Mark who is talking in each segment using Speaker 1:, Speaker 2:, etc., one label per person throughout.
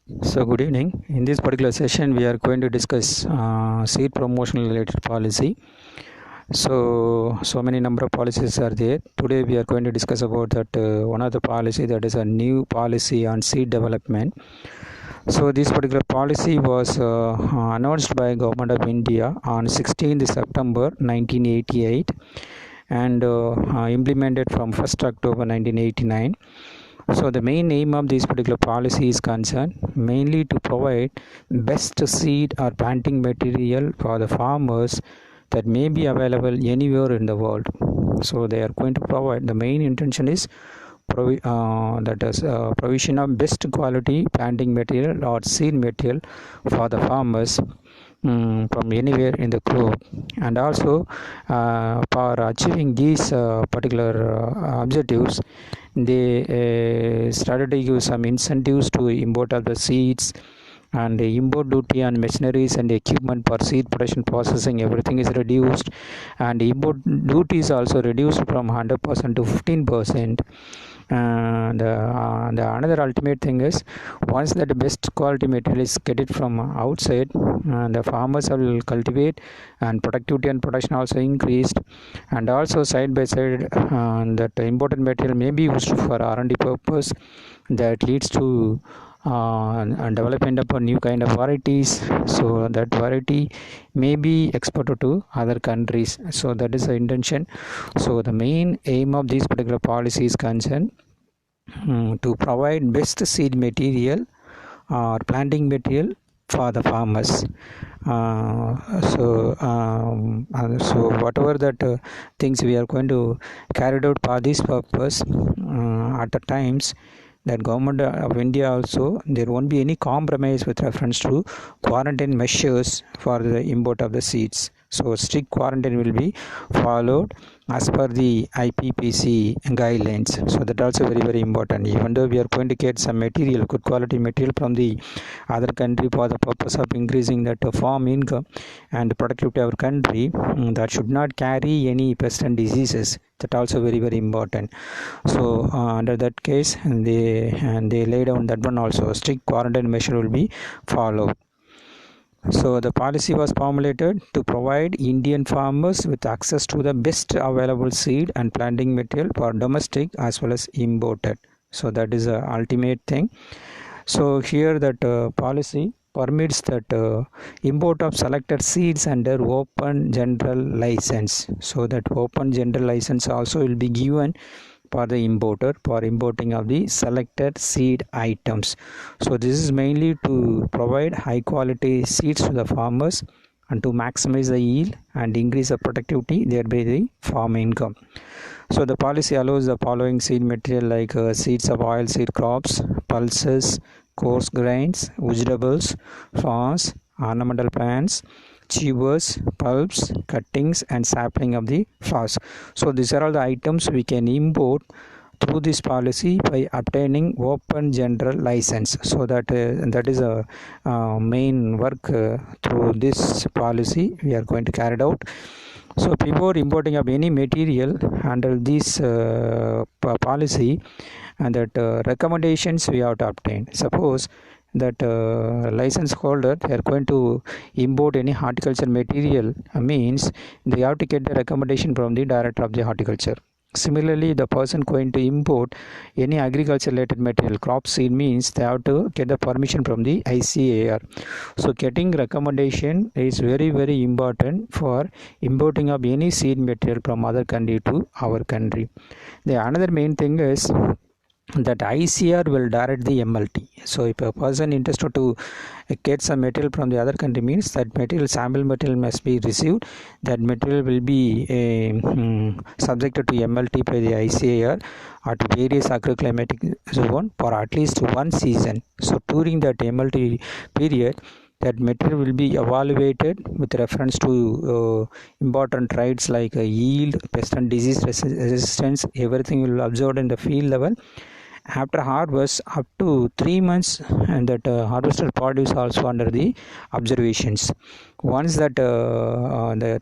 Speaker 1: So good evening. In this particular session, we are going to discuss seed promotion related policy. So many number of policies are there. Today we are going to discuss about that one of the policy, that is a new policy on seed development. So this particular policy was announced by Government of India on 16th September 1988 and implemented from 1st October 1989. So the main aim of this particular policy is concerned mainly to provide best seed or planting material for the farmers that may be available anywhere in the world. So they are going to provide, the main intention is provision of best quality planting material or seed material for the farmers from anywhere in the globe. And also for achieving these particular objectives, they started to use some incentives to import of the seeds, and the import duty on machineries and equipment for seed production processing, everything is reduced, and import duty is also reduced from 100% to 15%. The another ultimate thing is, once that best quality material is get it from outside, the farmers will cultivate and productivity and production also increased. And also side by side, that imported material may be used for R&D purpose, that leads to development of a new kind of varieties, so that variety may be exported to other countries. So that is the intention. So the main aim of this particular policy is concerned to provide best seed material or planting material for the farmers. So whatever that things we are going to carry out for this purpose, at the times that Government of India also, there won't be any compromise with reference to quarantine measures for the import of the seeds. So strict quarantine will be followed as per the IPPC guidelines. So that also very important. Even though we are going to get some material, good quality material from the other country for the purpose of increasing that farm income and productivity of our country, that should not carry any pest and diseases. That also very important. So under that case, they lay down that one also, strict quarantine measure will be followed. So the policy was formulated to provide Indian farmers with access to the best available seed and planting material for domestic as well as imported. So that is the ultimate thing. So here that policy permits that import of selected seeds under open general license. So that open general license also will be given for the importer for importing of the selected seed items. So this is mainly to provide high quality seeds to the farmers and to maximize the yield and increase the productivity, thereby the farm income. So the policy allows the following seed material like seeds of oil seed crops, pulses, coarse grains, vegetables, flowers, ornamental plants, tubers, bulbs, cuttings and sapling of the flowers. So these are all the items we can import through this policy by obtaining open general license. So that is a main work through this policy we are going to carry out. So before importing of any material under this policy, and that recommendations we have to obtain. Suppose that license holder, they are going to import any horticulture material, means they have to get the recommendation from the director of the horticulture. Similarly, the person going to import any agriculture related material, crop seed, means they have to get the permission from the ICAR. So getting recommendation is very important for importing of any seed material from other country to our country. The another main thing is that ICAR will direct the MLT. So if a person interested to get some material from the other country, means that material, sample material must be received. That material will be subjected to MLT by the ICAR at various agroclimatic zone for at least one season. So during that MLT period, that material will be evaluated with reference to important traits like yield, pest and disease resistance. Everything will be observed in the field level. After harvest, up to 3 months, and that harvested produce also under the observations. Once that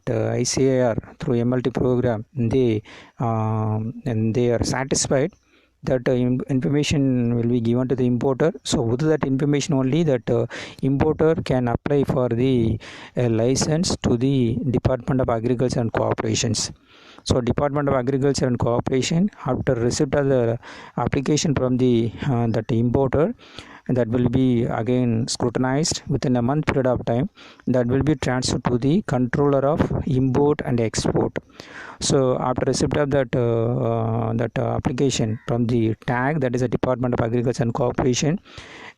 Speaker 1: ICAR through MLT program, they are satisfied, that information will be given to the importer. So with that information only, that importer can apply for the license to the Department of Agriculture and Cooperations. So Department of Agriculture and Cooperation, after receipt of the application from the that importer, that will be again scrutinized within a month period of time, that will be transferred to the controller of import and export. So after receipt of that application from the tag, that is the Department of Agriculture and Cooperation,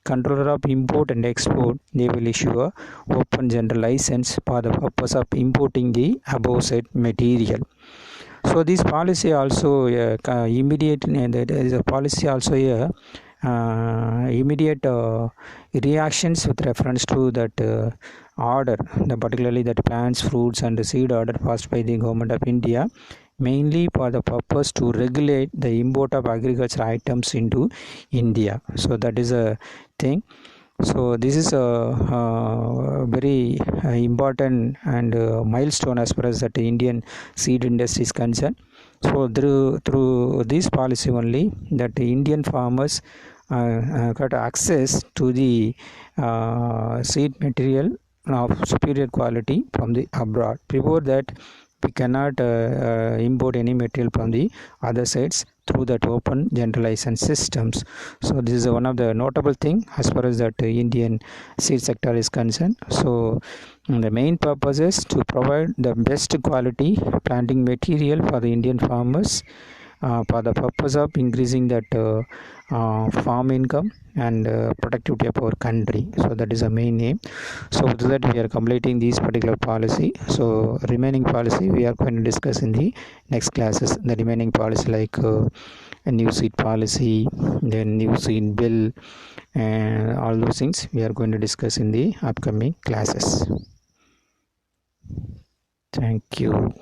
Speaker 1: controller of import and export, they will issue a open general license for the purpose of importing the above said material. So this policy also immediate, there is a policy also here, immediate reactions with reference to that order, particularly that plants, fruits and seed order passed by the Government of India, mainly for the purpose to regulate the import of agriculture items into India. So that is a thing. So this is a very important and milestone as far as that Indian seed industry is concerned. So through this policy only, that the Indian farmers got access to the seed material of superior quality from the abroad. Before that, we cannot import any material from the other sides through that open general license systems. So this is one of the notable thing as far as that Indian seed sector is concerned. So the main purpose is to provide the best quality planting material for the Indian farmers for the purpose of increasing that farm income and productivity of our country. So that is the main aim. So with that, we are completing this particular policy. So remaining policy we are going to discuss in the next classes. The remaining policy like a new seed policy, then new seed bill, and all those things we are going to discuss in the upcoming classes. Thank you.